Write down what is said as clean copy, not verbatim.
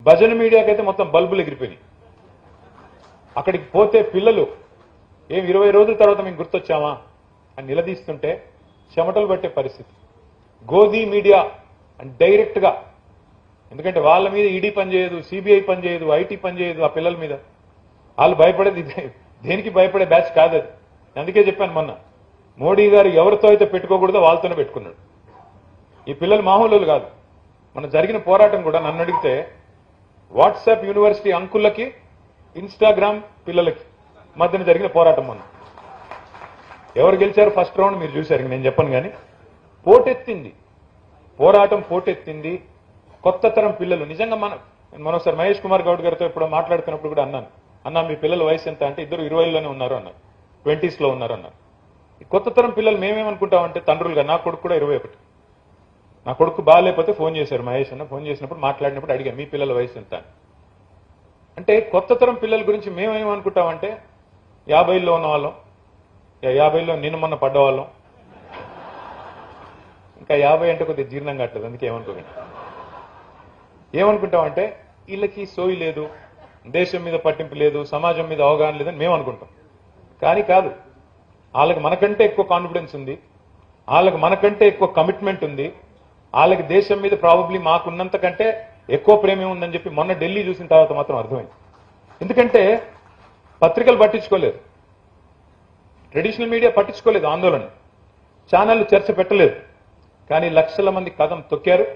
భజన మీడియాకైతే మొత్తం బల్బులు ఎగిరిపోయినాయి. అక్కడికి పోతే పిల్లలు 20 రోజుల తర్వాత మేము గుర్తొచ్చామా అని నిలదీస్తుంటే చెమటలు పట్టే పరిస్థితి. గోధీ మీడియా అని డైరెక్ట్గా, ఎందుకంటే వాళ్ళ మీద ఈడీ పనిచేయదు, సిబిఐ పనిచేయదు, ఐటీ పనిచేయదు, ఆ పిల్లల మీద వాళ్ళు భయపడేది దేనికి భయపడే బ్యాచ్ కాదు అది. అందుకే చెప్పాను మొన్న, మోడీ గారు ఎవరితో అయితే పెట్టుకోకూడదో వాళ్ళతోనే పెట్టుకున్నాడు. ఈ పిల్లలు మామూలు కాదు. మన జరిగిన పోరాటం కూడా నన్ను అడిగితే వాట్సాప్ యూనివర్సిటీ అంకులకి ఇన్స్టాగ్రామ్ పిల్లలకి మధ్యన జరిగిన పోరాటం మొన్న. ఎవరు గెలిచారు ఫస్ట్ రౌండ్ మీరు చూశారు, నేను చెప్పను. కానీ పోటెత్తింది పోరాటం, పోటెత్తింది. కొత్త తరం పిల్లలు నిజంగా మనోసారి మహేష్ కుమార్ గౌడ్ గారితో ఇప్పుడు మాట్లాడుతున్నప్పుడు కూడా అన్నా మీ పిల్లల వయసు ఎంత అంటే ఇద్దరు 20లోనే ఉన్నారు అన్నారు, 20s లో ఉన్నారు అన్నారు. ఈ కొత్త తరం పిల్లలు మేమేమనుకుంటామంటే తండ్రులుగా, నా కొడుకు కూడా 21. నా కొడుకు బాగాలేకపోతే ఫోన్ చేశారు మహేష్ అన్న. ఫోన్ చేసినప్పుడు మాట్లాడినప్పుడు అడిగా మీ పిల్లల వయసు ఎంత అంటే, కొత్త తరం పిల్లల గురించి మేమేమనుకుంటామంటే 50లో ఉన్న వాళ్ళం, 50లో నిన్న మొన్న పడ్డవాళ్ళం, ఇంకా 50 అంటే కొద్దిగా జీర్ణం కావట్లేదు. అందుకే ఏమనుకుంటామంటే వీళ్ళకి సోయి లేదు, దేశం మీద పట్టింపు లేదు, సమాజం మీద అవగాహన లేదని మేము అనుకుంటాం. కానీ కాదు, వాళ్ళకి మనకంటే ఎక్కువ కాన్ఫిడెన్స్ ఉంది, వాళ్ళకి మనకంటే ఎక్కువ కమిట్మెంట్ ఉంది, వాళ్ళకి దేశం మీద ప్రాబబ్లీ మాకున్నంత కంటే ఎక్కువ ప్రేమ ఉందని చెప్పి మొన్న ఢిల్లీ చూసిన తర్వాత మాత్రం అర్థమైంది. ఎందుకంటే పత్రికలు పట్టించుకోలేదు, ట్రెడిషనల్ మీడియా పట్టించుకోలేదు, ఆందోళన ఛానళ్లు చర్చ పెట్టలేదు. కానీ లక్షల మంది కదం తొక్కారు.